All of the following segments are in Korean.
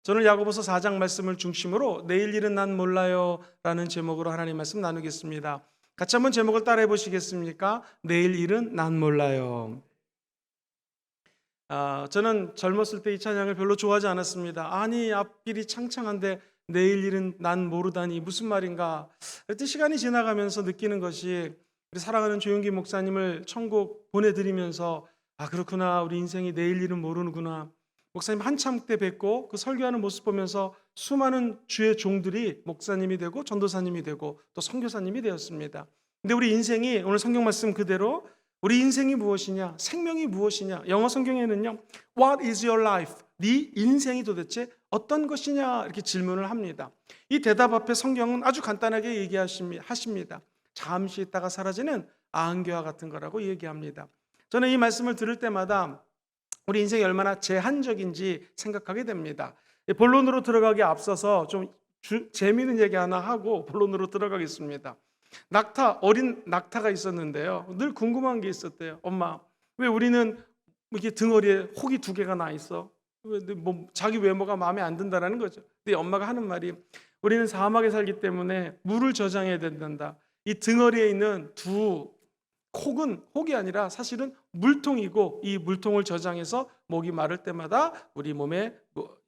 저는 야고보서 4장 말씀을 중심으로 내일 일은 난 몰라요 라는 제목으로 하나님 말씀 나누겠습니다. 같이 한번 제목을 따라해 보시겠습니까? 내일 일은 난 몰라요. 저는 젊었을 때 이 찬양을 별로 좋아하지 않았습니다. 아니, 앞길이 창창한데 내일 일은 난 모르다니 무슨 말인가. 그때 시간이 지나가면서 느끼는 것이, 우리 사랑하는 조용기 목사님을 천국 보내드리면서 그렇구나, 우리 인생이 내일 일은 모르는구나. 목사님 한참 때 뵙고 그 설교하는 모습 보면서 수많은 주의 종들이 목사님이 되고 전도사님이 되고 또 선교사님이 되었습니다. 근데 우리 인생이, 오늘 성경 말씀 그대로 우리 인생이 무엇이냐, 생명이 무엇이냐, 영어 성경에는요, What is your life? 네 인생이 도대체 어떤 것이냐, 이렇게 질문을 합니다. 이 대답 앞에 성경은 아주 간단하게 얘기하십니다. 잠시 있다가 사라지는 안개와 같은 거라고 얘기합니다. 저는 이 말씀을 들을 때마다 우리 인생이 얼마나 제한적인지 생각하게 됩니다. 본론으로 들어가기 앞서서 좀 재미있는 얘기 하나 하고 본론으로 들어가겠습니다. 어린 낙타가 있었는데요. 늘 궁금한 게 있었대요. 엄마, 왜 우리는 이렇게 등허리에 혹이 2개가 나 있어? 자기 외모가 마음에 안 든다라는 거죠. 근데 엄마가 하는 말이, 우리는 사막에 살기 때문에 물을 저장해야 된단다. 이 등허리에 있는 혹이 아니라 사실은 물통이고, 이 물통을 저장해서 목이 마를 때마다 우리 몸에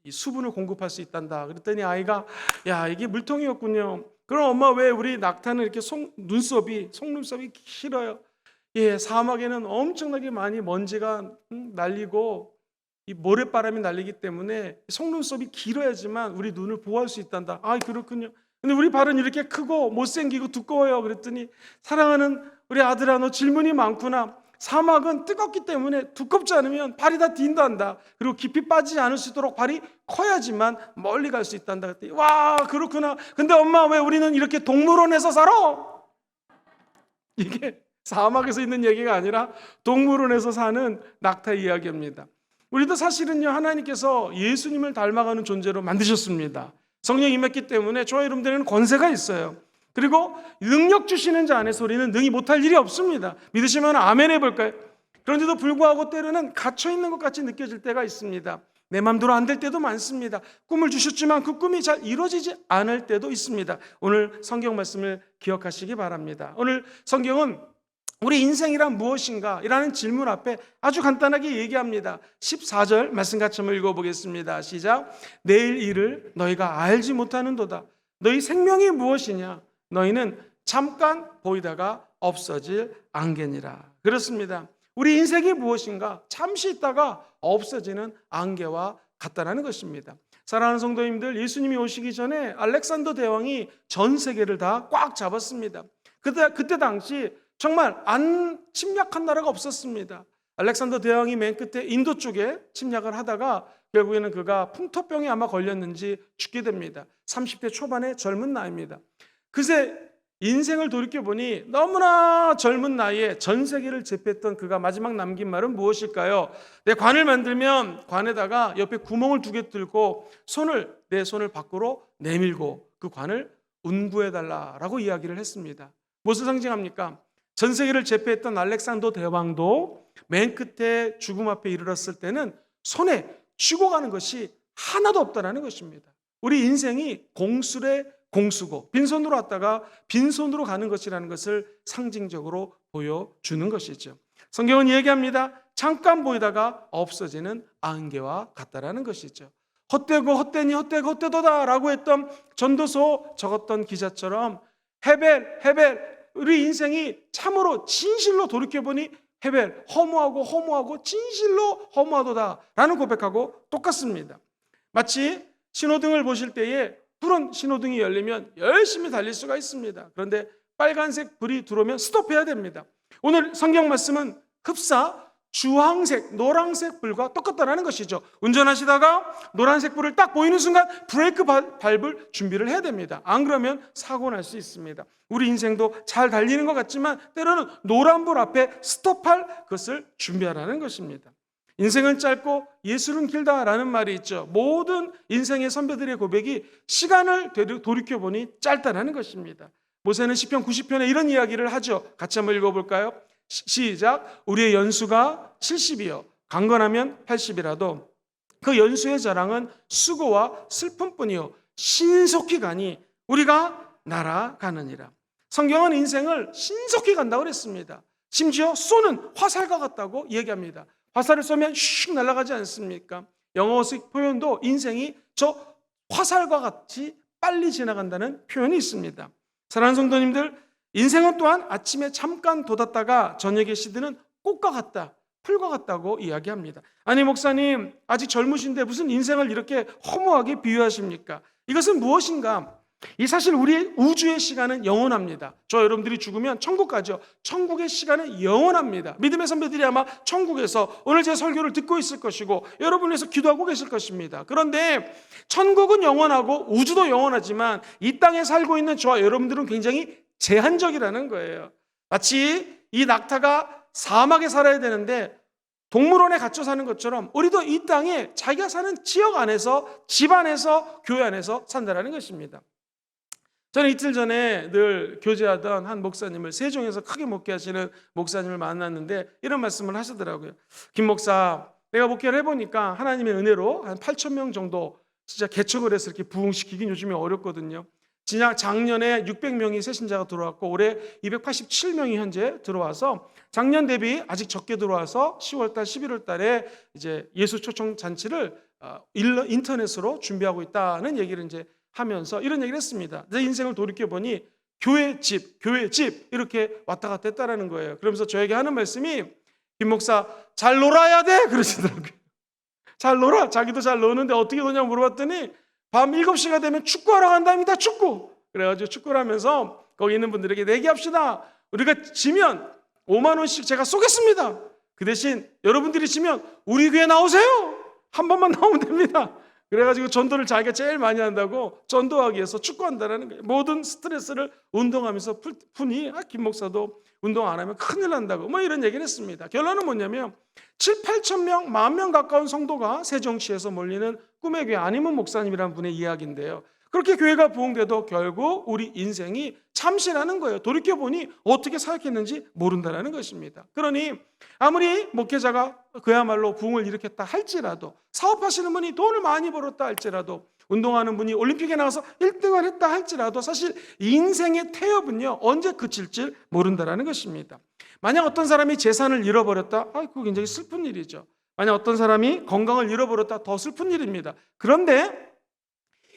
이 수분을 공급할 수 있단다. 그랬더니 아이가, 야, 이게 물통이었군요. 그럼 엄마, 왜 우리 낙타는 이렇게 속눈썹이 길어요? 예, 사막에는 엄청나게 많이 먼지가 날리고 이 모래바람이 날리기 때문에 속눈썹이 길어야지만 우리 눈을 보호할 수 있단다. 그렇군요. 근데 우리 발은 이렇게 크고 못생기고 두꺼워요. 그랬더니, 사랑하는 우리 아들아, 너 질문이 많구나. 사막은 뜨겁기 때문에 두껍지 않으면 발이 다 딘단다. 그리고 깊이 빠지지 않을 수 있도록 발이 커야지만 멀리 갈 수 있단다. 그랬더니, 와, 그렇구나. 근데 엄마, 왜 우리는 이렇게 동물원에서 살아? 이게 사막에서 있는 얘기가 아니라 동물원에서 사는 낙타 이야기입니다. 우리도 사실은요, 하나님께서 예수님을 닮아가는 존재로 만드셨습니다. 성령이 임했기 때문에 저와 여러분들에게는 권세가 있어요. 그리고 능력 주시는 자 안에서 우리는 능히 못할 일이 없습니다. 믿으시면 아멘 해볼까요? 그런데도 불구하고 때로는 갇혀있는 것 같이 느껴질 때가 있습니다. 내 마음대로 안 될 때도 많습니다. 꿈을 주셨지만 그 꿈이 잘 이루어지지 않을 때도 있습니다. 오늘 성경 말씀을 기억하시기 바랍니다. 오늘 성경은 우리 인생이란 무엇인가? 이라는 질문 앞에 아주 간단하게 얘기합니다. 14절 말씀 같이 한번 읽어보겠습니다. 시작. 내일 일을 너희가 알지 못하는도다. 너희 생명이 무엇이냐? 너희는 잠깐 보이다가 없어질 안개니라. 그렇습니다. 우리 인생이 무엇인가? 잠시 있다가 없어지는 안개와 같다라는 것입니다. 사랑하는 성도님들, 예수님이 오시기 전에 알렉산더 대왕이 전 세계를 다 꽉 잡았습니다. 그때 당시 정말 안 침략한 나라가 없었습니다. 알렉산더 대왕이 맨 끝에 인도 쪽에 침략을 하다가 결국에는 그가 풍토병에 아마 걸렸는지 죽게 됩니다. 30대 초반의 젊은 나이입니다. 그새 인생을 돌이켜보니 너무나 젊은 나이에 전 세계를 제패했던 그가 마지막 남긴 말은 무엇일까요? 내 관을 만들면 관에다가 옆에 구멍을 2개 뚫고 내 손을 밖으로 내밀고 그 관을 운구해달라라고 이야기를 했습니다. 무엇을 상징합니까? 전 세계를 제패했던 알렉산더 대왕도 맨 끝에 죽음 앞에 이르렀을 때는 손에 쥐고 가는 것이 하나도 없다는 것입니다. 우리 인생이 공술의 공수고 빈손으로 왔다가 빈손으로 가는 것이라는 것을 상징적으로 보여주는 것이죠. 성경은 얘기합니다. 잠깐 보이다가 없어지는 안개와 같다라는 것이죠. 헛되고 헛되니 헛되고 헛되도다 라고 했던 전도서 적었던 기자처럼 헤벨 우리 인생이 참으로 진실로 돌이켜보니 헤벨 허무하고 진실로 허무하도다 라는 고백하고 똑같습니다. 마치 신호등을 보실 때에 푸른 신호등이 열리면 열심히 달릴 수가 있습니다. 그런데 빨간색 불이 들어오면 스톱해야 됩니다. 오늘 성경 말씀은 흡사 주황색, 노란색 불과 똑같다라는 것이죠. 운전하시다가 노란색 불을 딱 보이는 순간 브레이크 밟을 준비를 해야 됩니다. 안 그러면 사고 날 수 있습니다. 우리 인생도 잘 달리는 것 같지만 때로는 노란 불 앞에 스톱할 것을 준비하라는 것입니다. 인생은 짧고 예술은 길다라는 말이 있죠. 모든 인생의 선배들의 고백이 시간을 돌이켜보니 짧다라는 것입니다. 모세는 시편 90편에 이런 이야기를 하죠. 같이 한번 읽어볼까요? 시작. 우리의 연수가 70이요 강건하면 80이라도 그 연수의 자랑은 수고와 슬픔뿐이요 신속히 가니 우리가 날아가느니라. 성경은 인생을 신속히 간다고 그랬습니다. 심지어 쏘는 화살과 같다고 얘기합니다. 화살을 쏘면 슉 날아가지 않습니까? 영어식 표현도 인생이 저 화살과 같이 빨리 지나간다는 표현이 있습니다. 사랑하는 성도님들, 인생은 또한 아침에 잠깐 돋았다가 저녁에 시드는 꽃과 같다, 풀과 같다고 이야기합니다. 아니 목사님, 아직 젊으신데 무슨 인생을 이렇게 허무하게 비유하십니까? 이것은 무엇인가? 이 사실 우리 우주의 시간은 영원합니다. 저 여러분들이 죽으면 천국 가죠. 천국의 시간은 영원합니다. 믿음의 선배들이 아마 천국에서 오늘 제 설교를 듣고 있을 것이고 여러분에서 기도하고 계실 것입니다. 그런데 천국은 영원하고 우주도 영원하지만 이 땅에 살고 있는 저와 여러분들은 굉장히 제한적이라는 거예요. 마치 이 낙타가 사막에 살아야 되는데 동물원에 갇혀 사는 것처럼 우리도 이 땅에 자기가 사는 지역 안에서, 집 안에서, 교회 안에서 산다는 것입니다. 저는 이틀 전에 늘 교제하던 한 목사님을, 세종에서 크게 목회하시는 목사님을 만났는데 이런 말씀을 하시더라고요. 김 목사, 내가 목회를 해보니까 하나님의 은혜로 한 8,000명 정도 진짜 개척을 해서 이렇게 부흥시키긴 요즘에 어렵거든요. 작년에 600명이 새신자가 들어왔고 올해 287명이 현재 들어와서 작년 대비 아직 적게 들어와서 10월달, 11월달에 이제 예수 초청 잔치를 인터넷으로 준비하고 있다는 얘기를 이제 하면서 이런 얘기를 했습니다. 내 인생을 돌이켜보니 교회 집 이렇게 왔다 갔다 했다라는 거예요. 그러면서 저에게 하는 말씀이 김 목사 잘 놀아야 돼 그러시더라고요. 잘 놀아. 자기도 잘 노는데 어떻게 노냐고 물어봤더니 밤 7시가 되면 축구하러 간답니다. 축구. 그래가지고 축구를 하면서 거기 있는 분들에게 내기합시다. 우리가 지면 5만 원씩 제가 쏘겠습니다. 그 대신 여러분들이 지면 우리 교회 나오세요. 한 번만 나오면 됩니다. 그래가지고 전도를 자기가 제일 많이 한다고 전도하기 위해서 축구한다는 거예요. 모든 스트레스를 운동하면서 푸니 김 목사도 운동 안 하면 큰일 난다고 뭐 이런 얘기를 했습니다. 결론은 뭐냐면 7, 8천 명, 10,000명 가까운 성도가 세종시에서 몰리는 꿈의 교회 안희문 목사님이라는 분의 이야기인데요. 그렇게 교회가 부흥돼도 결국 우리 인생이 참신하는 거예요. 돌이켜보니 어떻게 사역했는지 모른다는 것입니다. 그러니 아무리 목회자가 그야말로 부흥을 일으켰다 할지라도, 사업하시는 분이 돈을 많이 벌었다 할지라도, 운동하는 분이 올림픽에 나가서 1등을 했다 할지라도 사실 인생의 태엽은요 언제 그칠지 모른다는 것입니다. 만약 어떤 사람이 재산을 잃어버렸다, 그거 굉장히 슬픈 일이죠. 만약 어떤 사람이 건강을 잃어버렸다, 더 슬픈 일입니다. 그런데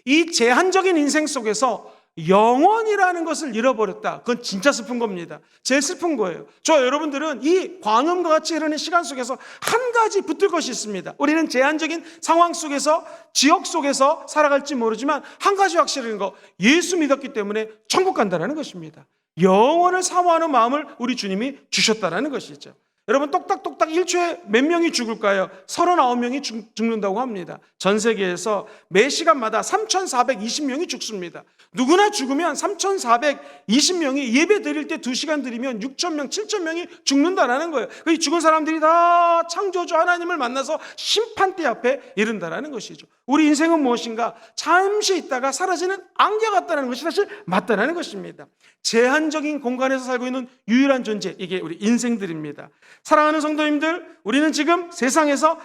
이 제한적인 인생 속에서 영원이라는 것을 잃어버렸다, 그건 진짜 슬픈 겁니다. 제일 슬픈 거예요. 저 여러분들은 이 광음과 같이 흐르는 시간 속에서 한 가지 붙들 것이 있습니다. 우리는 제한적인 상황 속에서, 지역 속에서 살아갈지 모르지만 한 가지 확실한 거, 예수 믿었기 때문에 천국 간다는 것입니다. 영원을 사모하는 마음을 우리 주님이 주셨다는 것이죠. 여러분 똑딱똑딱 1초에 몇 명이 죽을까요? 39명이 죽는다고 합니다. 전 세계에서 매 시간마다 3,420명이 죽습니다. 누구나 죽으면 3,420명이 예배 드릴 때 2시간 드리면 6,000명, 7,000명이 죽는다는 거예요. 이 죽은 사람들이 다 창조주 하나님을 만나서 심판대 앞에 이른다는 것이죠. 우리 인생은 무엇인가? 잠시 있다가 사라지는 안개 같다는 것이 사실 맞다는 것입니다. 제한적인 공간에서 살고 있는 유일한 존재, 이게 우리 인생들입니다. 사랑하는 성도님들, 우리는 지금 세상에서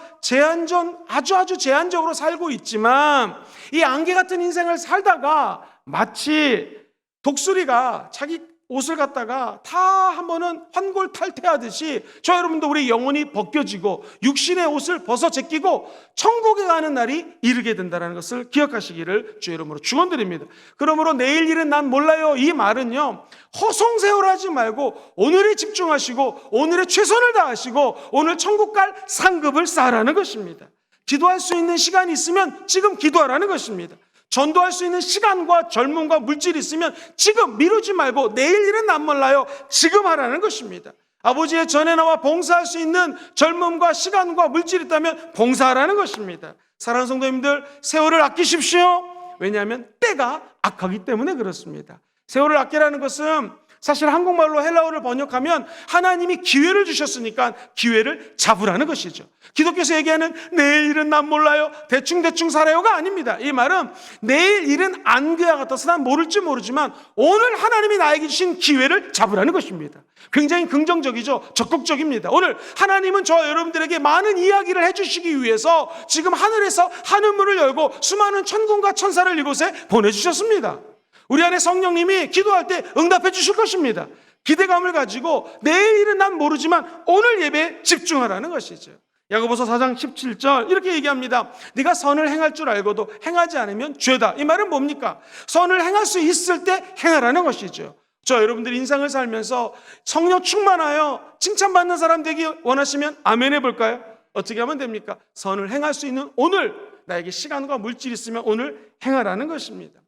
아주 제한적으로 살고 있지만 이 안개 같은 인생을 살다가 마치 독수리가 자기 옷을 갖다가 다 한 번은 환골탈태하듯이 저 여러분도 우리 영혼이 벗겨지고 육신의 옷을 벗어 제끼고 천국에 가는 날이 이르게 된다는 것을 기억하시기를 주의 이름으로 축원드립니다. 그러므로 내일 일은 난 몰라요, 이 말은요 허송세월하지 말고 오늘에 집중하시고 오늘의 최선을 다하시고 오늘 천국 갈 상급을 쌓으라는 것입니다. 기도할 수 있는 시간이 있으면 지금 기도하라는 것입니다. 전도할 수 있는 시간과 젊음과 물질이 있으면 지금 미루지 말고 내일 일은 안 몰라요, 지금 하라는 것입니다. 아버지의 전에 나와 봉사할 수 있는 젊음과 시간과 물질이 있다면 봉사하라는 것입니다. 사랑하는 성도님들, 세월을 아끼십시오. 왜냐하면 때가 악하기 때문에 그렇습니다. 세월을 아끼라는 것은 사실 한국말로 헬라어를 번역하면 하나님이 기회를 주셨으니까 기회를 잡으라는 것이죠. 기독교에서 얘기하는 내일 일은 난 몰라요, 대충 살아요가 아닙니다. 이 말은 내일 일은 안개와 같아서 난 모를지 모르지만 오늘 하나님이 나에게 주신 기회를 잡으라는 것입니다. 굉장히 긍정적이죠. 적극적입니다. 오늘 하나님은 저 여러분들에게 많은 이야기를 해주시기 위해서 지금 하늘에서 하늘문을 열고 수많은 천군과 천사를 이곳에 보내주셨습니다. 우리 안에 성령님이 기도할 때 응답해 주실 것입니다. 기대감을 가지고 내일 일은 난 모르지만 오늘 예배에 집중하라는 것이죠. 야고보서 4장 17절 이렇게 얘기합니다. 네가 선을 행할 줄 알고도 행하지 않으면 죄다. 이 말은 뭡니까? 선을 행할 수 있을 때 행하라는 것이죠. 저 여러분들 인생을 살면서 성령 충만하여 칭찬받는 사람 되기 원하시면 아멘 해볼까요? 어떻게 하면 됩니까? 선을 행할 수 있는 오늘, 나에게 시간과 물질이 있으면 오늘 행하라는 것입니다.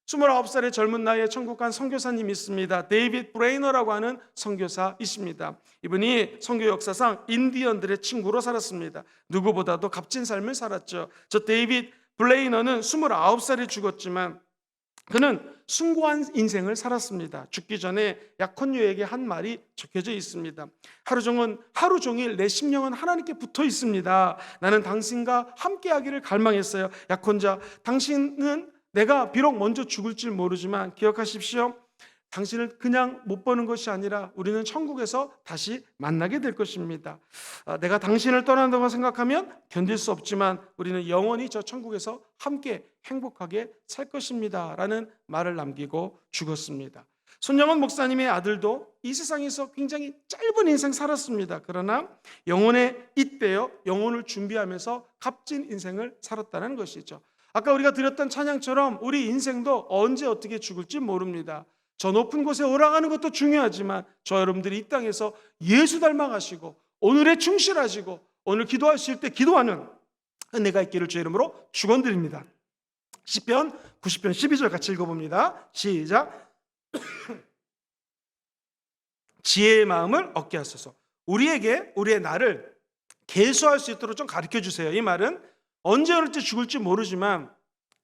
29살의 젊은 나이에 천국 간 선교사님이 있습니다. 데이빗 브레이너라고 하는 선교사이십니다. 이분이 선교 역사상 인디언들의 친구로 살았습니다. 누구보다도 값진 삶을 살았죠. 저 데이빗 브레이너는 29살에 죽었지만 그는 숭고한 인생을 살았습니다. 죽기 전에 약혼녀에게 한 말이 적혀져 있습니다. 하루 종일 내 심령은 하나님께 붙어 있습니다. 나는 당신과 함께하기를 갈망했어요. 약혼자, 당신은 내가 비록 먼저 죽을 줄 모르지만 기억하십시오. 당신을 그냥 못 보는 것이 아니라 우리는 천국에서 다시 만나게 될 것입니다. 내가 당신을 떠난다고 생각하면 견딜 수 없지만 우리는 영원히 저 천국에서 함께 행복하게 살 것입니다. 라는 말을 남기고 죽었습니다. 손영원 목사님의 아들도 이 세상에서 굉장히 짧은 인생 살았습니다. 그러나 영혼에 잇대어 영혼을 준비하면서 값진 인생을 살았다는 것이죠. 아까 우리가 드렸던 찬양처럼 우리 인생도 언제 어떻게 죽을지 모릅니다. 저 높은 곳에 올라가는 것도 중요하지만 저 여러분들이 이 땅에서 예수 닮아가시고 오늘에 충실하시고 오늘 기도하실 때 기도하는 은혜가 있기를 주의 이름으로 축원드립니다. 시편 90편 12절 같이 읽어봅니다. 시작. 지혜의 마음을 얻게 하소서. 우리에게 우리의 날을 계수할 수 있도록 좀 가르쳐 주세요. 이 말은 언제 어떨지 죽을지 모르지만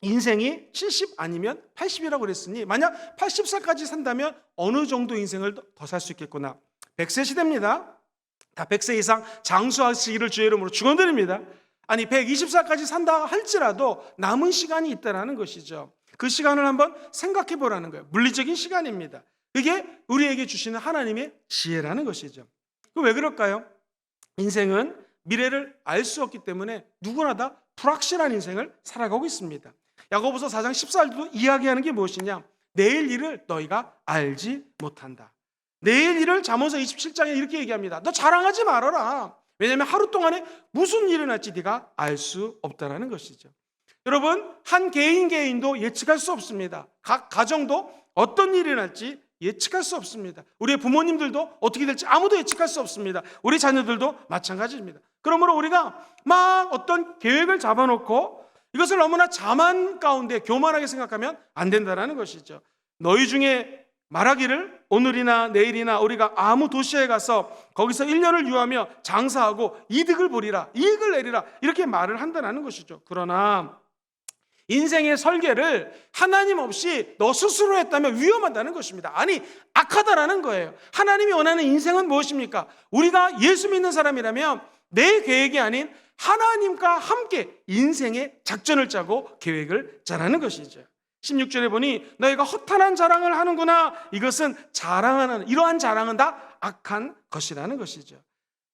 인생이 70 아니면 80이라고 그랬으니 만약 80살까지 산다면 어느 정도 인생을 더 살 수 있겠구나. 100세 시대입니다. 다 100세 이상 장수하시기를 주의 이름으로 축원드립니다. 아니 120살까지 산다 할지라도 남은 시간이 있다는 것이죠. 그 시간을 한번 생각해 보라는 거예요. 물리적인 시간입니다. 그게 우리에게 주시는 하나님의 지혜라는 것이죠. 왜 그럴까요? 인생은 미래를 알 수 없기 때문에 누구나 다 불확실한 인생을 살아가고 있습니다. 야고보서 4장 14절도 이야기하는 게 무엇이냐? 내일 일을 너희가 알지 못한다. 내일 일을 잠언서 27장에 이렇게 얘기합니다. 너 자랑하지 말아라. 왜냐하면 하루 동안에 무슨 일이 날지 네가 알 수 없다는 것이죠. 여러분, 한 개인도 예측할 수 없습니다. 각 가정도 어떤 일이 날지 예측할 수 없습니다. 우리의 부모님들도 어떻게 될지 아무도 예측할 수 없습니다. 우리 자녀들도 마찬가지입니다. 그러므로 우리가 막 어떤 계획을 잡아놓고 이것을 너무나 자만 가운데 교만하게 생각하면 안 된다는 것이죠. 너희 중에 말하기를 오늘이나 내일이나 우리가 아무 도시에 가서 거기서 1년을 유하며 장사하고 이득을 보리라, 이익을 내리라 이렇게 말을 한다는 것이죠. 그러나 인생의 설계를 하나님 없이 너 스스로 했다면 위험하다는 것입니다. 아니, 악하다라는 거예요. 하나님이 원하는 인생은 무엇입니까? 우리가 예수 믿는 사람이라면 내 계획이 아닌 하나님과 함께 인생의 작전을 짜고 계획을 짜라는 것이죠. 16절에 보니 너희가 허탄한 자랑을 하는구나. 이것은 자랑하는, 이러한 자랑은 다 악한 것이라는 것이죠.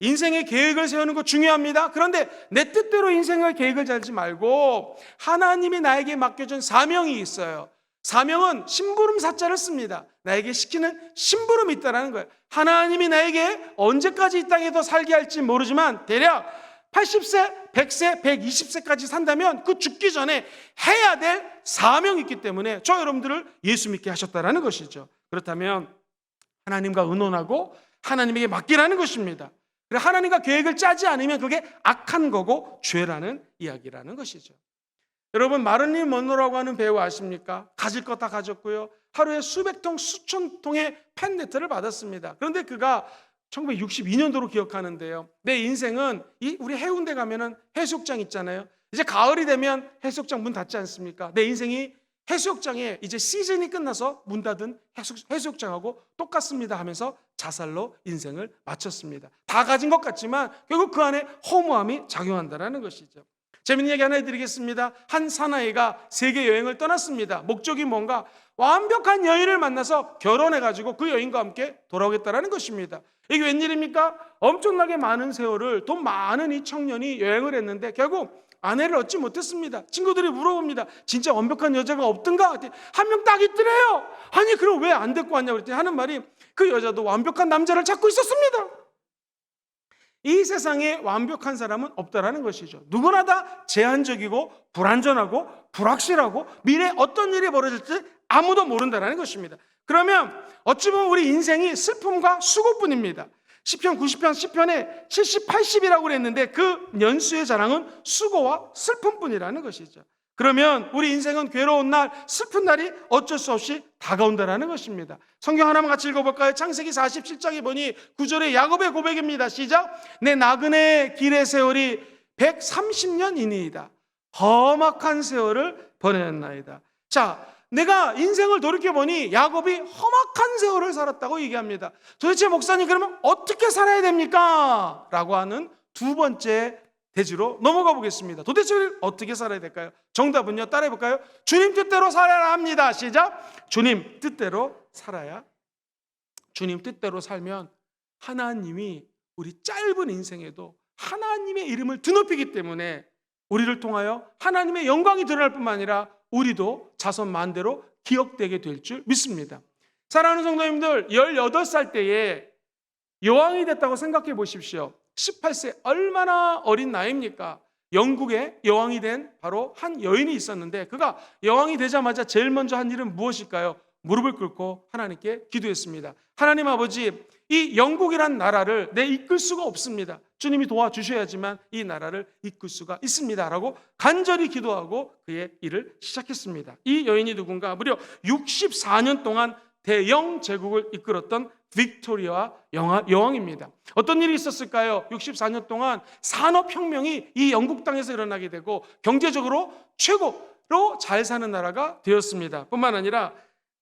인생의 계획을 세우는 거 중요합니다. 그런데 내 뜻대로 인생의 계획을 짜지 말고 하나님이 나에게 맡겨준 사명이 있어요. 사명은 심부름 사자를 씁니다. 나에게 시키는 심부름이 있다는 거예요. 하나님이 나에게 언제까지 이 땅에 더 살게 할지 모르지만 대략 80세, 100세, 120세까지 산다면 그 죽기 전에 해야 될 사명이 있기 때문에 저 여러분들을 예수 믿게 하셨다는 것이죠. 그렇다면 하나님과 의논하고 하나님에게 맡기라는 것입니다. 하나님과 계획을 짜지 않으면 그게 악한 거고 죄라는 이야기라는 것이죠. 여러분, 마를린 먼로라고 하는 배우 아십니까? 가질 것 다 가졌고요. 하루에 수백 통, 수천 통의 팬레터를 받았습니다. 그런데 그가 1962년도로 기억하는데요. 내 인생은 우리 해운대 가면은 해수욕장 있잖아요. 이제 가을이 되면 해수욕장 문 닫지 않습니까? 내 인생이 해수욕장에 이제 시즌이 끝나서 문 닫은 해수욕장하고 똑같습니다 하면서 자살로 인생을 마쳤습니다. 다 가진 것 같지만 결국 그 안에 허무함이 작용한다는 것이죠. 재밌는 얘기 하나 해드리겠습니다. 한 사나이가 세계 여행을 떠났습니다. 목적이 뭔가? 완벽한 여인을 만나서 결혼해가지고 그 여인과 함께 돌아오겠다는 것입니다. 이게 웬일입니까? 엄청나게 많은 세월을 돈 많은 이 청년이 여행을 했는데 결국 아내를 얻지 못했습니다. 친구들이 물어봅니다. 진짜 완벽한 여자가 없던가? 한 명 딱 있더래요. 아니 그럼 왜 안 데리고 왔냐고 그랬더니 하는 말이 그 여자도 완벽한 남자를 찾고 있었습니다. 이 세상에 완벽한 사람은 없다라는 것이죠. 누구나 다 제한적이고 불안전하고 불확실하고 미래에 어떤 일이 벌어질지 아무도 모른다는 것입니다. 그러면 어찌 보면 우리 인생이 슬픔과 수고뿐입니다. 시편 90편, 시편에 70, 80이라고 그랬는데 그 연수의 자랑은 수고와 슬픔뿐이라는 것이죠. 그러면 우리 인생은 괴로운 날, 슬픈 날이 어쩔 수 없이 다가온다는 것입니다. 성경 하나만 같이 읽어볼까요? 창세기 47장에 보니 9절에 야곱의 고백입니다. 시작! 내 나그네 길의 세월이 130년이니이다. 험악한 세월을 보냈나이다. 자, 내가 인생을 돌이켜보니 야곱이 험악한 세월을 살았다고 얘기합니다. 도대체 목사님 그러면 어떻게 살아야 됩니까? 라고 하는 두 번째 대지로 넘어가 보겠습니다. 도대체 어떻게 살아야 될까요? 정답은요, 따라해 볼까요? 주님 뜻대로 살아야 합니다. 시작! 주님 뜻대로 살아야. 주님 뜻대로 살면 하나님이 우리 짧은 인생에도 하나님의 이름을 드높이기 때문에 우리를 통하여 하나님의 영광이 드러날 뿐만 아니라 우리도 자손 만대로 기억되게 될 줄 믿습니다. 사랑하는 성도님들, 18살 때에 여왕이 됐다고 생각해 보십시오. 18세, 얼마나 어린 나이입니까? 영국의 여왕이 된 바로 한 여인이 있었는데 그가 여왕이 되자마자 제일 먼저 한 일은 무엇일까요? 무릎을 꿇고 하나님께 기도했습니다. 하나님 아버지, 이 영국이란 나라를 내 이끌 수가 없습니다. 주님이 도와주셔야지만 이 나라를 이끌 수가 있습니다 라고 간절히 기도하고 그의 일을 시작했습니다. 이 여인이 누군가? 무려 64년 동안 대영 제국을 이끌었던 빅토리아 여왕입니다. 어떤 일이 있었을까요? 64년 동안 산업혁명이 이 영국 땅에서 일어나게 되고 경제적으로 최고로 잘 사는 나라가 되었습니다. 뿐만 아니라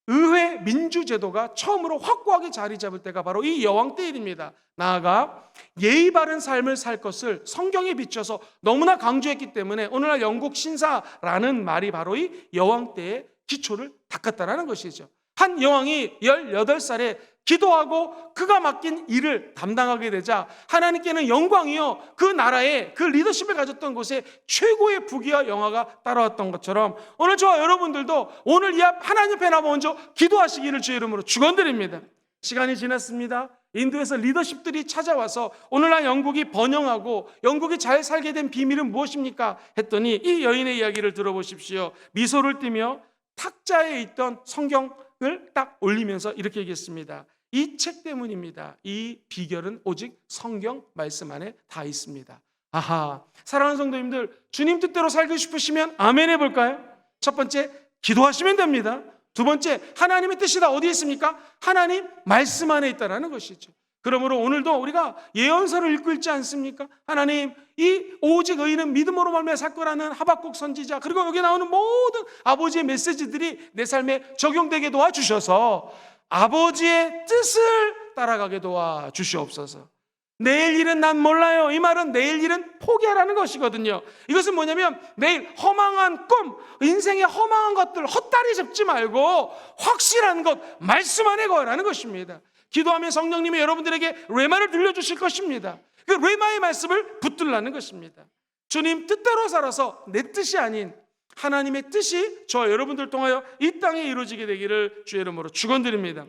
의회 민주제도가 처음으로 확고하게 자리 잡을 때가 바로 이 여왕 때 일입니다. 나아가 예의 바른 삶을 살 것을 성경에 비춰서 너무나 강조했기 때문에 오늘날 영국 신사라는 말이 바로 이 여왕 때의 기초를 닦았다는 것이죠. 한 여왕이 18살에 기도하고 그가 맡긴 일을 담당하게 되자 하나님께는 영광이요, 그 나라에 그 리더십을 가졌던 곳에 최고의 부귀와 영화가 따라왔던 것처럼 오늘 저와 여러분들도 오늘 이 앞 하나님 앞에 나와 먼저 기도하시기를 주의 이름으로 축원드립니다. 시간이 지났습니다. 인도에서 리더십들이 찾아와서 오늘날 영국이 번영하고 영국이 잘 살게 된 비밀은 무엇입니까? 했더니 이 여인의 이야기를 들어보십시오. 미소를 띠며 탁자에 있던 성경을 딱 올리면서 이렇게 얘기했습니다. 이 책 때문입니다. 이 비결은 오직 성경 말씀 안에 다 있습니다. 아하, 사랑하는 성도님들, 주님 뜻대로 살고 싶으시면 아멘 해볼까요? 첫 번째, 기도하시면 됩니다. 두 번째, 하나님의 뜻이 다 어디에 있습니까? 하나님 말씀 안에 있다는 것이죠. 그러므로 오늘도 우리가 예언서를 읽고 있지 않습니까? 하나님, 이 오직 의인은 믿음으로 말미암아 살 거라는 하박국 선지자, 그리고 여기 나오는 모든 아버지의 메시지들이 내 삶에 적용되게 도와주셔서 아버지의 뜻을 따라가게 도와주시옵소서. 내일 일은 난 몰라요. 이 말은 내일 일은 포기하라는 것이거든요. 이것은 뭐냐면 내일 허망한 꿈, 인생의 허망한 것들 헛다리 잡지 말고 확실한 것 말씀 안에 거라는 것입니다. 기도하면 성령님이 여러분들에게 레마를 들려주실 것입니다. 그 레마의 말씀을 붙들라는 것입니다. 주님 뜻대로 살아서 내 뜻이 아닌 하나님의 뜻이 저와 여러분들 통하여 이 땅에 이루어지게 되기를 주의 이름으로 축원드립니다.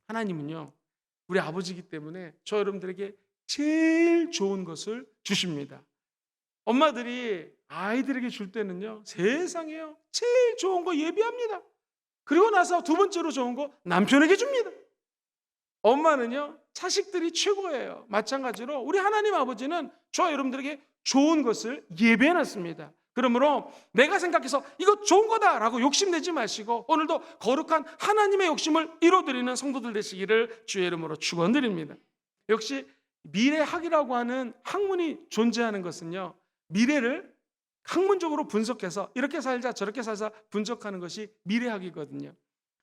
하나님은요, 우리 아버지이기 때문에 저 여러분들에게 제일 좋은 것을 주십니다. 엄마들이 아이들에게 줄 때는요, 세상에요 제일 좋은 거 예비합니다. 그리고 나서 두 번째로 좋은 거 남편에게 줍니다. 엄마는요, 자식들이 최고예요. 마찬가지로 우리 하나님 아버지는 저와 여러분들에게 좋은 것을 예배해놨습니다. 그러므로 내가 생각해서 이거 좋은 거다라고 욕심내지 마시고 오늘도 거룩한 하나님의 욕심을 이뤄드리는 성도들 되시기를 주의 이름으로 축원드립니다. 역시 미래학이라고 하는 학문이 존재하는 것은요, 미래를 학문적으로 분석해서 이렇게 살자 저렇게 살자 분석하는 것이 미래학이거든요.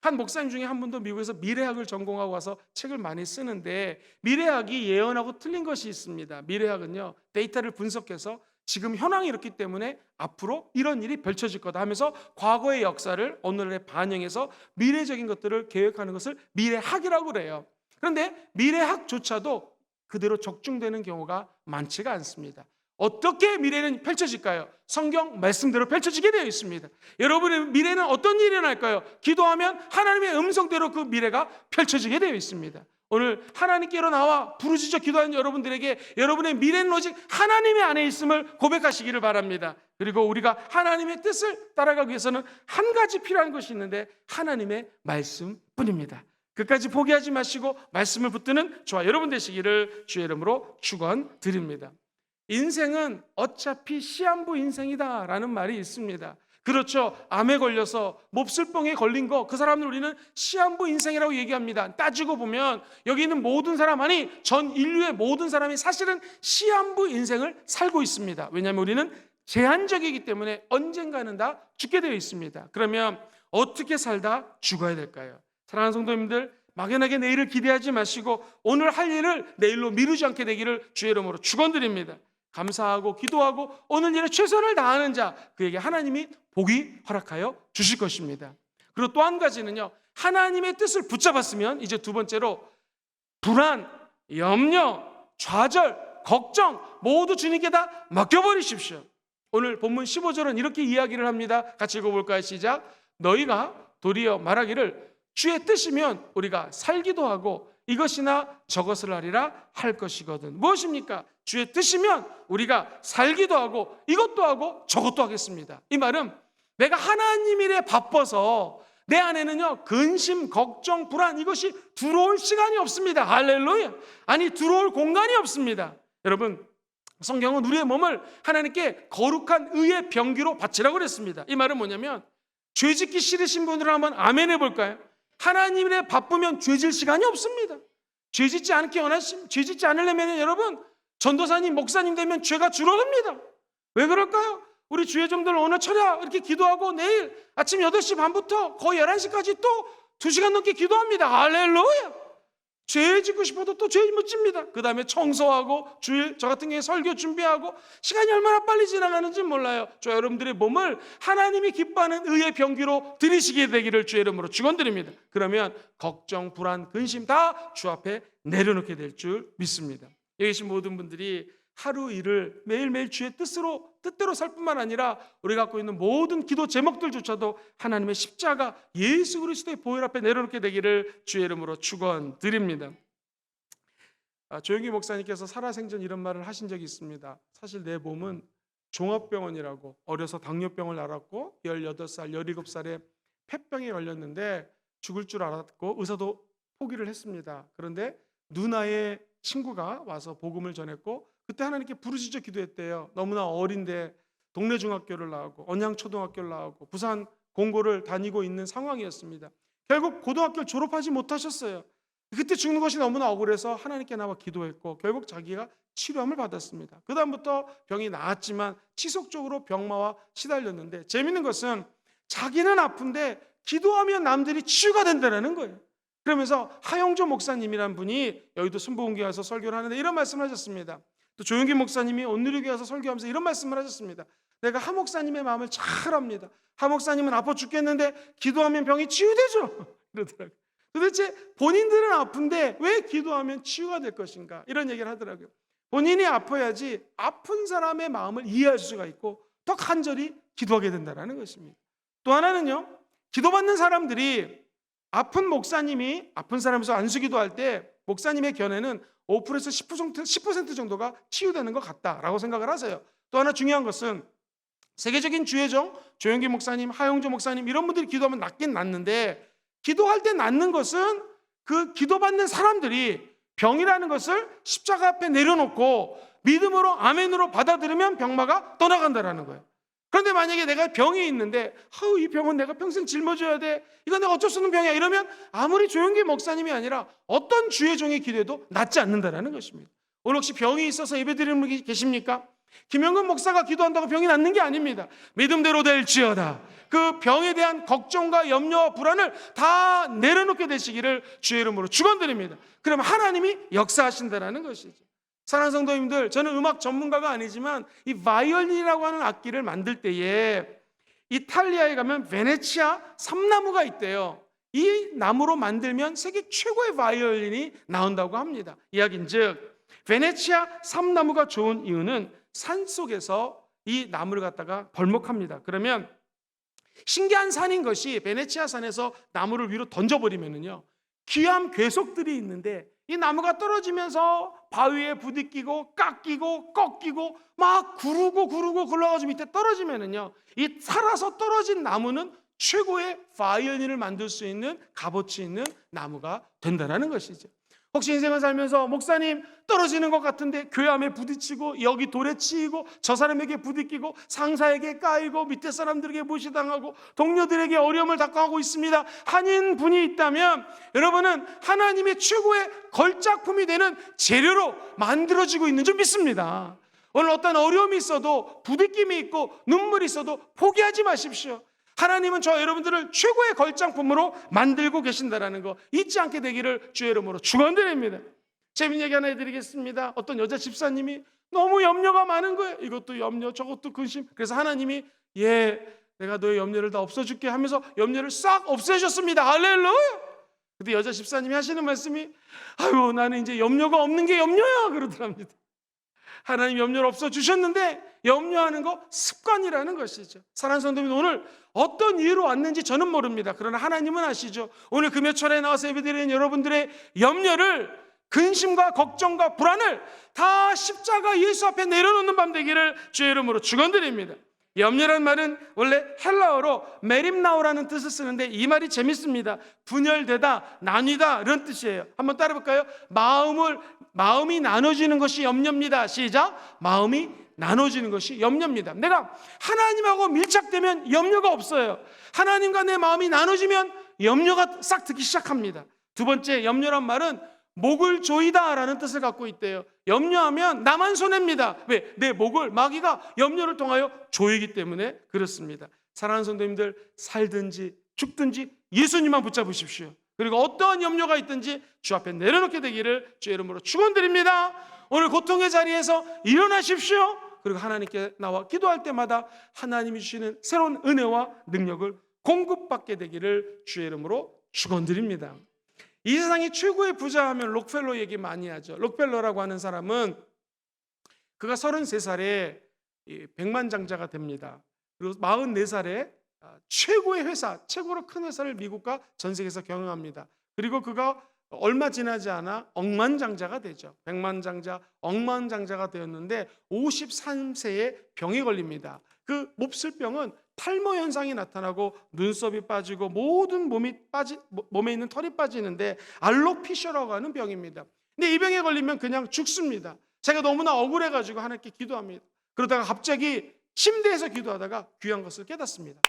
한 목사님 중에 한 분도 미국에서 미래학을 전공하고 와서 책을 많이 쓰는데, 미래학이 예언하고 틀린 것이 있습니다. 미래학은요, 데이터를 분석해서 지금 현황이 이렇기 때문에 앞으로 이런 일이 펼쳐질 거다 하면서 과거의 역사를 오늘에 반영해서 미래적인 것들을 계획하는 것을 미래학이라고 그래요. 그런데 미래학조차도 그대로 적중되는 경우가 많지가 않습니다. 어떻게 미래는 펼쳐질까요? 성경 말씀대로 펼쳐지게 되어 있습니다. 여러분의 미래는 어떤 일이 일어날까요? 기도하면 하나님의 음성대로 그 미래가 펼쳐지게 되어 있습니다. 오늘 하나님께로 나와 부르짖어 기도하는 여러분들에게 여러분의 미래는 오직 하나님의 안에 있음을 고백하시기를 바랍니다. 그리고 우리가 하나님의 뜻을 따라가기 위해서는 한 가지 필요한 것이 있는데, 하나님의 말씀뿐입니다. 끝까지 포기하지 마시고 말씀을 붙드는 저와 여러분 되시기를 주의 이름으로 축원드립니다. 인생은 어차피 시한부 인생이다라는 말이 있습니다. 그렇죠. 암에 걸려서 몹쓸병에 걸린 거, 그 사람을 우리는 시한부 인생이라고 얘기합니다. 따지고 보면 여기 있는 모든 사람, 아니 전 인류의 모든 사람이 사실은 시한부 인생을 살고 있습니다. 왜냐하면 우리는 제한적이기 때문에 언젠가는 다 죽게 되어 있습니다. 그러면 어떻게 살다 죽어야 될까요? 사랑하는 성도님들, 막연하게 내일을 기대하지 마시고 오늘 할 일을 내일로 미루지 않게 되기를 주의 이름으로 축원드립니다. 감사하고 기도하고 오늘 일에 최선을 다하는 자, 그에게 하나님이 복이 허락하여 주실 것입니다. 그리고 또 한 가지는요, 하나님의 뜻을 붙잡았으면 이제 두 번째로 불안, 염려, 좌절, 걱정 모두 주님께 다 맡겨버리십시오. 오늘 본문 15절은 이렇게 이야기를 합니다. 같이 읽어볼까요? 시작. 너희가 도리어 말하기를 주의 뜻이면 우리가 살기도 하고 이것이나 저것을 하리라 할 것이거든. 무엇입니까? 주의 뜻이면 우리가 살기도 하고 이것도 하고 저것도 하겠습니다. 이 말은 내가 하나님 일에 바빠서 내 안에는요, 근심, 걱정, 불안, 이것이 들어올 시간이 없습니다. 할렐루야. 아니, 들어올 공간이 없습니다. 여러분, 성경은 우리의 몸을 하나님께 거룩한 의의 병기로 바치라고 그랬습니다. 이 말은 뭐냐면, 죄 짓기 싫으신 분들은 한번 아멘 해볼까요? 하나님 일에 바쁘면 죄 질 시간이 없습니다. 죄 짓지 않으려면 여러분, 전도사님, 목사님 되면 죄가 줄어듭니다. 왜 그럴까요? 우리 주의 종들 오늘 철야 이렇게 기도하고 내일 아침 8시 반부터 거의 11시까지 또 2시간 넘게 기도합니다. 할렐루야. 죄 짓고 싶어도 또 죄 못 집니다. 그 다음에 청소하고 주일 저 같은 경우에 설교 준비하고 시간이 얼마나 빨리 지나가는지 몰라요. 저 여러분들의 몸을 하나님이 기뻐하는 의의 병기로 들이시게 되기를 주의 이름으로 축원드립니다. 그러면 걱정, 불안, 근심 다 주 앞에 내려놓게 될 줄 믿습니다. 여기 계신 모든 분들이 하루 일을 매일매일 주의 뜻대로 살 뿐만 아니라 우리 갖고 있는 모든 기도 제목들조차도 하나님의 십자가 예수 그리스도의 보혈 앞에 내려놓게 되기를 주의 이름으로 축원드립니다. 조영기 목사님께서 살아생전 이런 말을 하신 적이 있습니다. 사실 내 몸은 종합병원이라고, 어려서 당뇨병을 앓았고 18살, 17살에 폐병에 걸렸는데 죽을 줄 알았고 의사도 포기를 했습니다. 그런데 누나의 친구가 와서 복음을 전했고 그때 하나님께 부르짖어 기도했대요. 너무나 어린데 동네 중학교를 나오고 언양초등학교를 나오고 부산 공고를 다니고 있는 상황이었습니다. 결국 고등학교를 졸업하지 못하셨어요. 그때 죽는 것이 너무나 억울해서 하나님께 나와 기도했고 결국 자기가 치료함을 받았습니다. 그 다음부터 병이 나았지만 지속적으로 병마와 시달렸는데, 재밌는 것은 자기는 아픈데 기도하면 남들이 치유가 된다는 거예요. 그러면서 하영조 목사님이란 분이 여의도 순복음교회 와서 설교를 하는데 이런 말씀을 하셨습니다. 또 조용기 목사님이 온누리교회 와서 설교하면서 이런 말씀을 하셨습니다. 내가 하 목사님의 마음을 잘 압니다. 하 목사님은 아파 죽겠는데 기도하면 병이 치유되죠. 그러더라고요. 도대체 본인들은 아픈데 왜 기도하면 치유가 될 것인가, 이런 얘기를 하더라고요. 본인이 아파야지 아픈 사람의 마음을 이해할 수가 있고 더 간절히 기도하게 된다는 것입니다. 또 하나는요, 기도받는 사람들이 아픈 목사님이 아픈 사람에서 안수기도할 때 목사님의 견해는 5%에서 10% 정도가 치유되는 것 같다라고 생각을 하세요. 또 하나 중요한 것은 세계적인 주의종 조영기 목사님, 하영조 목사님 이런 분들이 기도하면 낫긴 낫는데, 기도할 때 낫는 것은 그 기도받는 사람들이 병이라는 것을 십자가 앞에 내려놓고 믿음으로 아멘으로 받아들이면 병마가 떠나간다는 거예요. 그런데 만약에 내가 병이 있는데 이 병은 내가 평생 짊어져야 돼, 이건 내가 어쩔 수 없는 병이야, 이러면 아무리 조용기 목사님이 아니라 어떤 주의 종의 기도에도 낫지 않는다는 것입니다. 오늘 혹시 병이 있어서 예배드리는 분이 계십니까? 김영근 목사가 기도한다고 병이 낫는 게 아닙니다. 믿음대로 될지어다. 그 병에 대한 걱정과 염려와 불안을 다 내려놓게 되시기를 주의 이름으로 축원드립니다. 그러면 하나님이 역사하신다라는 것이죠. 사랑하는 성도님들, 저는 음악 전문가가 아니지만 이 바이올린이라고 하는 악기를 만들 때에 이탈리아에 가면 베네치아 삼나무가 있대요. 이 나무로 만들면 세계 최고의 바이올린이 나온다고 합니다. 이야기인즉 베네치아 삼나무가 좋은 이유는 산속에서 이 나무를 갖다가 벌목합니다. 그러면 신기한 산인 것이 베네치아 산에서 나무를 위로 던져버리면은요, 귀한 괴석들이 있는데 이 나무가 떨어지면서 바위에 부딪히고 깎이고 꺾이고 막 구르고 굴러가지고 밑에 떨어지면은요, 이 살아서 떨어진 나무는 최고의 바이올린을 만들 수 있는 값어치 있는 나무가 된다는 것이죠. 혹시 인생을 살면서 목사님 떨어지는 것 같은데 교회함에 부딪히고 여기 돌에 치이고 저 사람에게 부딪히고 상사에게 까이고 밑에 사람들에게 무시당하고 동료들에게 어려움을 당하고 있습니다 하는 분이 있다면, 여러분은 하나님의 최고의 걸작품이 되는 재료로 만들어지고 있는 줄 믿습니다. 오늘 어떤 어려움이 있어도 부딪힘이 있고 눈물이 있어도 포기하지 마십시오. 하나님은 저 여러분들을 최고의 걸작품으로 만들고 계신다는 거 잊지 않게 되기를 주의 이름으로 축원드립니다. 재미있는 얘기 하나 해드리겠습니다. 어떤 여자 집사님이 너무 염려가 많은 거예요. 이것도 염려 저것도 근심. 그래서 하나님이 내가 너의 염려를 다 없애줄게 하면서 염려를 싹 없애셨습니다. 할렐루야. 근데 여자 집사님이 하시는 말씀이 아유 나는 이제 염려가 없는 게 염려야 그러더랍니다. 하나님 염려를 없어주셨는데 염려하는 거 습관이라는 것이죠. 사랑하는 성도님, 오늘 어떤 이유로 왔는지 저는 모릅니다. 그러나 하나님은 아시죠. 오늘 금요철에 나와서 예배드리는 여러분들의 염려를, 근심과 걱정과 불안을 다 십자가 예수 앞에 내려놓는 밤 되기를 주의 이름으로 축원드립니다. 염려란 말은 원래 헬라어로 메림나오라는 뜻을 쓰는데 이 말이 재밌습니다. 분열되다, 나뉘다 이런 뜻이에요. 한번 따라 볼까요? 마음이 나눠지는 것이 염려입니다. 시작. 마음이 나눠지는 것이 염려입니다. 내가 하나님하고 밀착되면 염려가 없어요. 하나님과 내 마음이 나눠지면 염려가 싹 들기 시작합니다. 두 번째, 염려란 말은 목을 조이다 라는 뜻을 갖고 있대요. 염려하면 나만 손해입니다. 왜? 내 목을 마귀가 염려를 통하여 조이기 때문에 그렇습니다. 사랑하는 성도님들, 살든지 죽든지 예수님만 붙잡으십시오. 그리고 어떠한 염려가 있든지 주 앞에 내려놓게 되기를 주의 이름으로 축원드립니다. 오늘 고통의 자리에서 일어나십시오. 그리고 하나님께 나와 기도할 때마다 하나님이 주시는 새로운 은혜와 능력을 공급받게 되기를 주의 이름으로 축원드립니다. 이 세상의 최고의 부자 하면 록펠러 얘기 많이 하죠. 록펠러라고 하는 사람은 그가 33살에 백만장자가 됩니다. 그리고 44살에 최고의 회사, 최고로 큰 회사를 미국과 전 세계에서 경영합니다. 그리고 그가 얼마 지나지 않아 억만장자가 되죠. 백만장자, 억만장자가 되었는데 53세에 병이 걸립니다. 그 몹쓸 병은 탈모 현상이 나타나고 눈썹이 빠지고 모든 몸에 있는 털이 빠지는데 알로피셔라고 하는 병입니다. 근데 이 병에 걸리면 그냥 죽습니다. 제가 너무나 억울해가지고 하나님께 기도합니다. 그러다가 갑자기 침대에서 기도하다가 귀한 것을 깨닫습니다.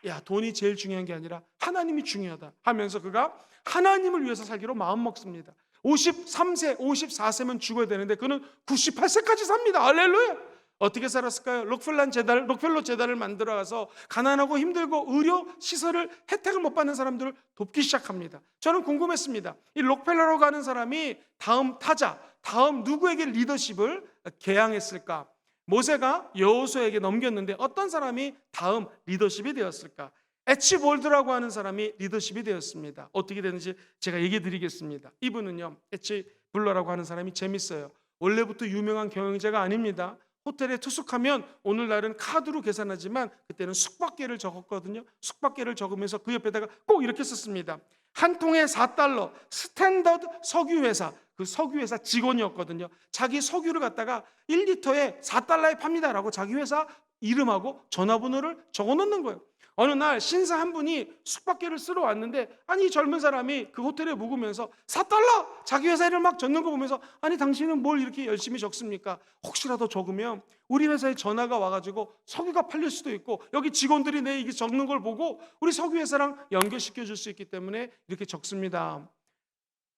야, 돈이 제일 중요한 게 아니라 하나님이 중요하다 하면서 그가 하나님을 위해서 살기로 마음먹습니다. 53세, 54세면 죽어야 되는데 그는 98세까지 삽니다. 할렐루야. 어떻게 살았을까요? 록펠러 재단을 만들어가서 가난하고 힘들고 의료 시설을 혜택을 못 받는 사람들을 돕기 시작합니다. 저는 궁금했습니다. 이 록펠러라고 하는 사람이 다음 타자, 다음 누구에게 리더십을 개양했을까? 모세가 여호수아에게 넘겼는데 어떤 사람이 다음 리더십이 되었을까? 에치볼드라고 하는 사람이 리더십이 되었습니다. 어떻게 되는지 제가 얘기해 드리겠습니다. 이분은요, 에치블러라고 하는 사람이 재밌어요. 원래부터 유명한 경영자가 아닙니다. 호텔에 투숙하면 오늘날은 카드로 계산하지만 그때는 숙박계를 적었거든요. 숙박계를 적으면서 그 옆에다가 꼭 이렇게 썼습니다. 한 통에 4달러 스탠더드 석유회사, 그 석유회사 직원이었거든요. 자기 석유를 갖다가 1리터에 4달러에 팝니다라고 자기 회사 이름하고 전화번호를 적어놓는 거예요. 어느 날 신사 한 분이 숙박계를 쓰러 왔는데 아니 젊은 사람이 그 호텔에 묵으면서 4달러 자기 회사 이름 막 적는 거 보면서 아니 당신은 뭘 이렇게 열심히 적습니까? 혹시라도 적으면 우리 회사에 전화가 와가지고 석유가 팔릴 수도 있고 여기 직원들이 내 이게 적는 걸 보고 우리 석유회사랑 연결시켜 줄 수 있기 때문에 이렇게 적습니다.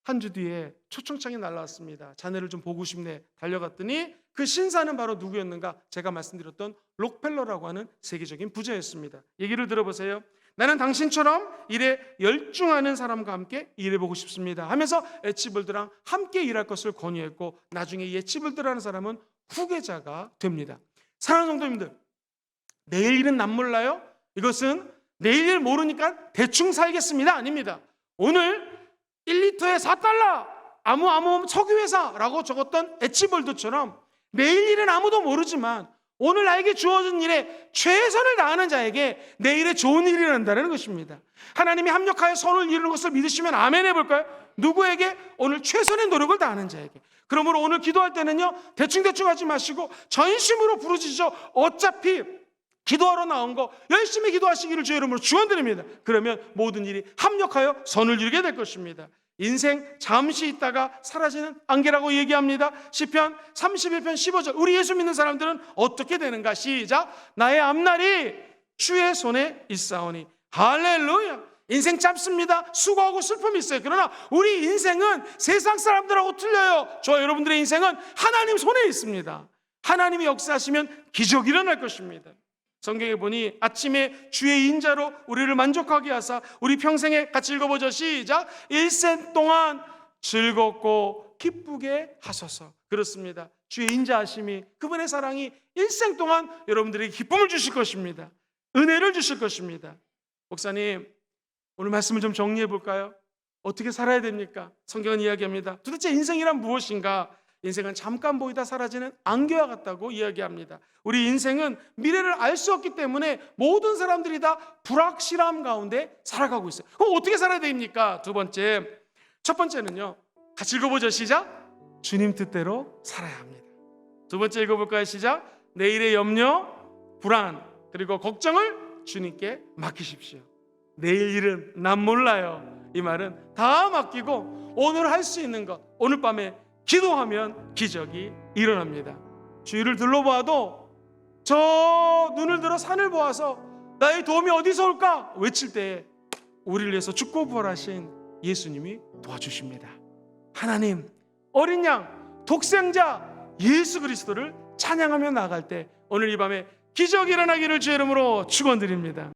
한 주 뒤에 초청장이 날라왔습니다. 자네를 좀 보고 싶네. 달려갔더니 그 신사는 바로 누구였는가? 제가 말씀드렸던 록펠러라고 하는 세계적인 부자였습니다. 얘기를 들어보세요. 나는 당신처럼 일에 열중하는 사람과 함께 일해보고 싶습니다 하면서 에치볼드랑 함께 일할 것을 권유했고, 나중에 이 에치볼드라는 사람은 후계자가 됩니다. 사랑하는 성도님들, 내일 일은 남 몰라요? 이것은 내일 일 모르니까 대충 살겠습니다 아닙니다. 오늘 1리터에 4달러 아무 석유회사라고 적었던 에치볼드처럼 내일 일은 아무도 모르지만 오늘 나에게 주어진 일에 최선을 다하는 자에게 내일에 좋은 일이 일어난다는 것입니다. 하나님이 합력하여 선을 이루는 것을 믿으시면 아멘 해볼까요? 누구에게? 오늘 최선의 노력을 다하는 자에게. 그러므로 오늘 기도할 때는요, 대충 하지 마시고 전심으로 부르짖으셔. 어차피 기도하러 나온 거 열심히 기도하시기를 주의 이름으로 축원드립니다. 그러면 모든 일이 합력하여 선을 이루게 될 것입니다. 인생 잠시 있다가 사라지는 안개라고 얘기합니다. 시편 31편 15절. 우리 예수 믿는 사람들은 어떻게 되는가? 시작. 나의 앞날이 주의 손에 있사오니. 할렐루야. 인생 짧습니다. 수고하고 슬픔이 있어요. 그러나 우리 인생은 세상 사람들하고 틀려요. 저와 여러분들의 인생은 하나님 손에 있습니다. 하나님이 역사하시면 기적이 일어날 것입니다. 성경에 보니 아침에 주의 인자로 우리를 만족하게 하사 우리 평생에 같이 읽어보죠. 시작. 일생 동안 즐겁고 기쁘게 하소서. 그렇습니다. 주의 인자하심이, 그분의 사랑이 일생 동안 여러분들에게 기쁨을 주실 것입니다. 은혜를 주실 것입니다. 목사님, 오늘 말씀을 좀 정리해 볼까요? 어떻게 살아야 됩니까? 성경은 이야기합니다. 도대체 인생이란 무엇인가? 인생은 잠깐 보이다 사라지는 안개와 같다고 이야기합니다. 우리 인생은 미래를 알 수 없기 때문에 모든 사람들이 다 불확실함 가운데 살아가고 있어요. 그럼 어떻게 살아야 됩니까? 두 번째, 첫 번째는요, 같이 읽어보죠. 시작. 주님 뜻대로 살아야 합니다. 두 번째 읽어볼까요? 시작. 내일의 염려, 불안, 그리고 걱정을 주님께 맡기십시오. 내일 일은 난 몰라요. 이 말은 다 맡기고 오늘 할 수 있는 것, 오늘 밤에 기도하면 기적이 일어납니다. 주위를 둘러봐도 저 눈을 들어 산을 보아서 나의 도움이 어디서 올까 외칠 때에 우리를 위해서 죽고 부활하신 예수님이 도와주십니다. 하나님, 어린 양, 독생자 예수 그리스도를 찬양하며 나아갈 때 오늘 이 밤에 기적이 일어나기를 주의 이름으로 축원드립니다.